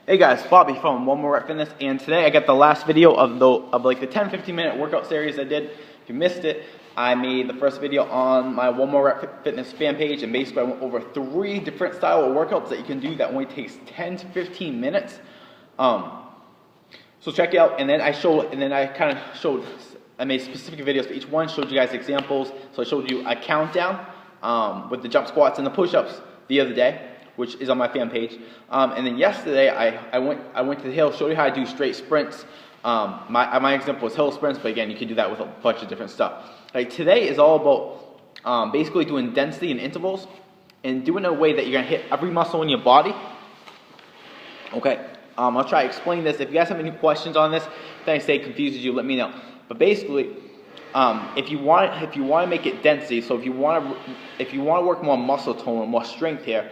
Hey guys, Bobby from One More Rep Fitness, and today I got the last video of the 10-15 minute workout series I did. If you missed it, I made the first video on my One More Rep Fitness fan page, and basically I went over 3 different style of workouts that you can do that only takes 10 to 15 minutes. So check it out, and then I made specific videos for each one, showed you guys examples. So I showed you a countdown with the jump squats and the push-ups the other day, which is on my fan page. And then yesterday, I went to the hill, showed you how to do straight sprints. My example was hill sprints, but again, you can do that with a bunch of different stuff. Like today is all about basically doing density and intervals, and doing it in a way that you're gonna hit every muscle in your body. Okay, I'll try to explain this. If you guys have any questions on this, if I say confuses you, let me know. But basically, if you want to make it density, so if you want to work more muscle tone or more strength here,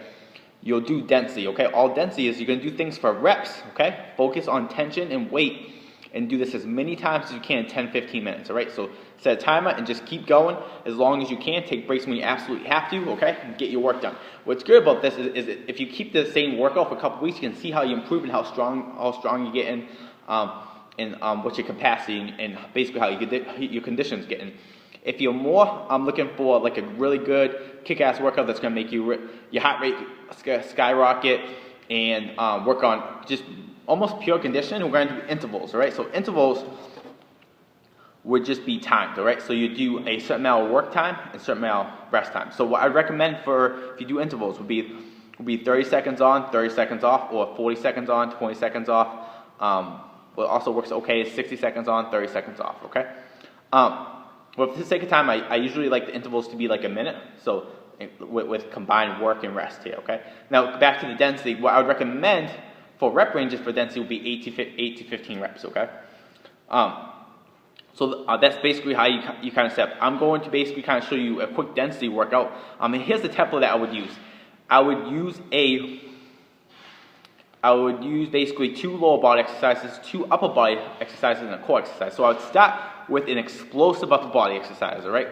you'll do density, okay? All density is you're going to do things for reps, okay? Focus on tension and weight, and do this as many times as you can in 10-15 minutes, all right? So set a timer and just keep going as long as you can. Take breaks when you absolutely have to, okay? And get your work done. What's good about this is if you keep the same workout for a couple weeks, you can see how you improve and how strong you're getting, and what's your capacity and basically how your condition's getting. If you're more looking for like a really good kick-ass workout that's going to make your heart rate skyrocket and work on just almost pure conditioning, we're going to do intervals, all right? So intervals would just be timed, all right? So you do a certain amount of work time and a certain amount of rest time. So what I'd recommend for if you do intervals would be 30 seconds on, 30 seconds off, or 40 seconds on, 20 seconds off. What also works okay is 60 seconds on, 30 seconds off, okay? Well, for the sake of time, I usually like the intervals to be like a minute, so with combined work and rest here, okay? Now, back to the density, what I would recommend for rep ranges for density would be 8 to 15 reps, okay? So that's basically how you kind of set up. I'm going to basically kind of show you a quick density workout. And here's the template that I would use. I would use basically 2 lower body exercises, 2 upper body exercises, and a core exercise. So I would start with an explosive upper body exercise, all right?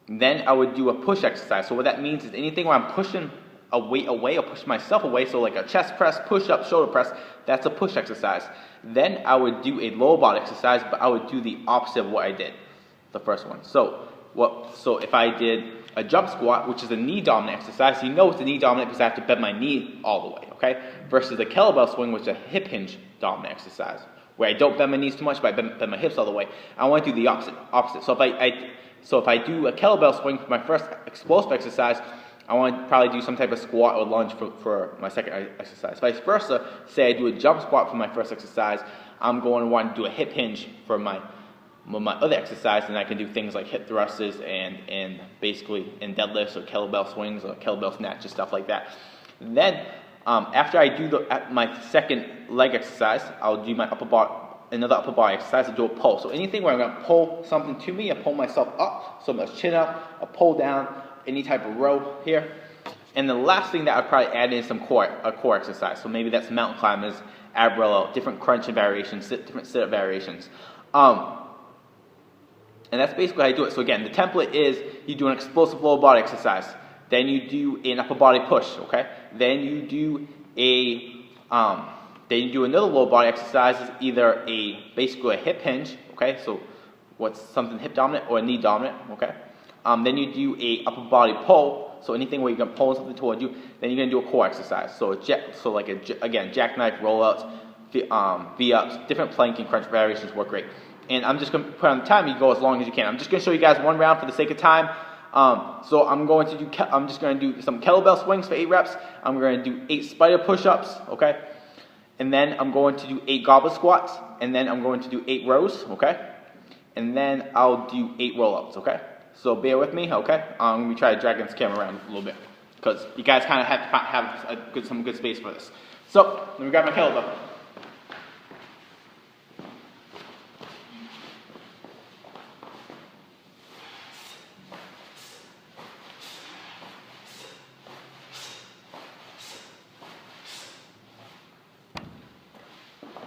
Then I would do a push exercise. So what that means is anything where I'm pushing a weight away or pushing myself away, so like a chest press, push-up, shoulder press, that's a push exercise. Then I would do a lower body exercise, but I would do the opposite of what I did, the first one. So if I did a jump squat, which is a knee dominant exercise, you know it's a knee dominant because I have to bend my knee all the way, okay? Versus a kettlebell swing, which is a hip hinge dominant exercise, where I don't bend my knees too much, but I bend my hips all the way. I want to do the opposite. So if I do a kettlebell swing for my first explosive exercise, I want to probably do some type of squat or lunge for my second exercise. Vice versa, say I do a jump squat for my first exercise, I'm going to want to do a hip hinge for my other exercise, and I can do things like hip thrusters and basically in deadlifts or kettlebell swings or kettlebell snatches, stuff like that. And then after I do my second leg exercise, I'll do another upper body exercise and do a pull. So anything where I'm going to pull something to me, I pull myself up, so I'm going to chin up, I pull down, any type of row here. And the last thing that I'd probably add is a core exercise. So maybe that's mountain climbers, ab row, different crunching variations, different sit-up variations. And that's basically how you do it. So again, the template is you do an explosive lower body exercise. Then you do an upper body push, okay? Then you do another lower body exercise, is either basically a hip hinge, okay? So what's something hip dominant or a knee dominant, okay? Then you do a upper body pull, so anything where you're gonna pull something towards you. Then you're gonna do a core exercise. So again, jackknife, rollouts, V-ups, different plank and crunch variations work great. And I'm just gonna put on the time. You go as long as you can. I'm just gonna show you guys one round for the sake of time. So I'm just gonna do some kettlebell swings for 8 reps. I'm gonna do 8 spider push-ups, okay? And then I'm going to do 8 goblet squats, and then I'm going to do 8 rows, okay? And then I'll do 8 roll-ups, okay? So bear with me, okay? I'm going to try to drag this camera around a little bit because you guys kind of have to have some good space for this. So let me grab my kettlebell.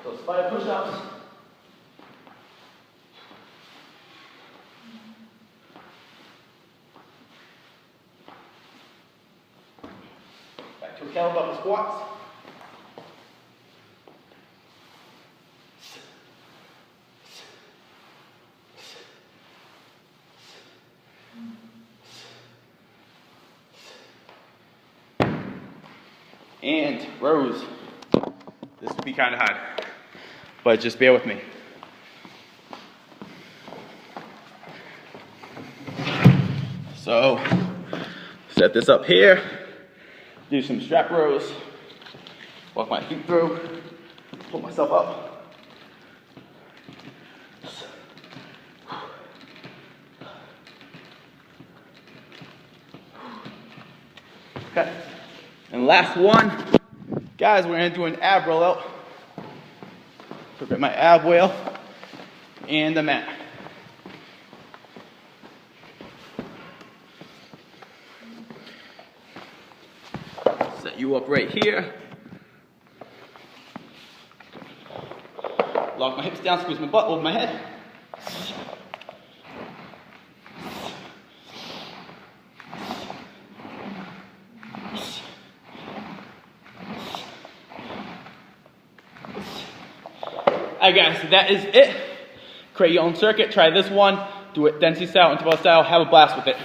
So spider push-ups. to a kettlebell squats. And rows. This would be kind of hard, but just bear with me. So, set this up here, do some strap rows, walk my feet through, pull myself up. Okay, and last one, guys, we're gonna do an ab roll out. Prepare my ab wheel and the mat. Set you up right here. Lock my hips down, squeeze my butt over my head. Alright guys, so that is it. Create your own circuit, try this one, do it density style, interval style, have a blast with it.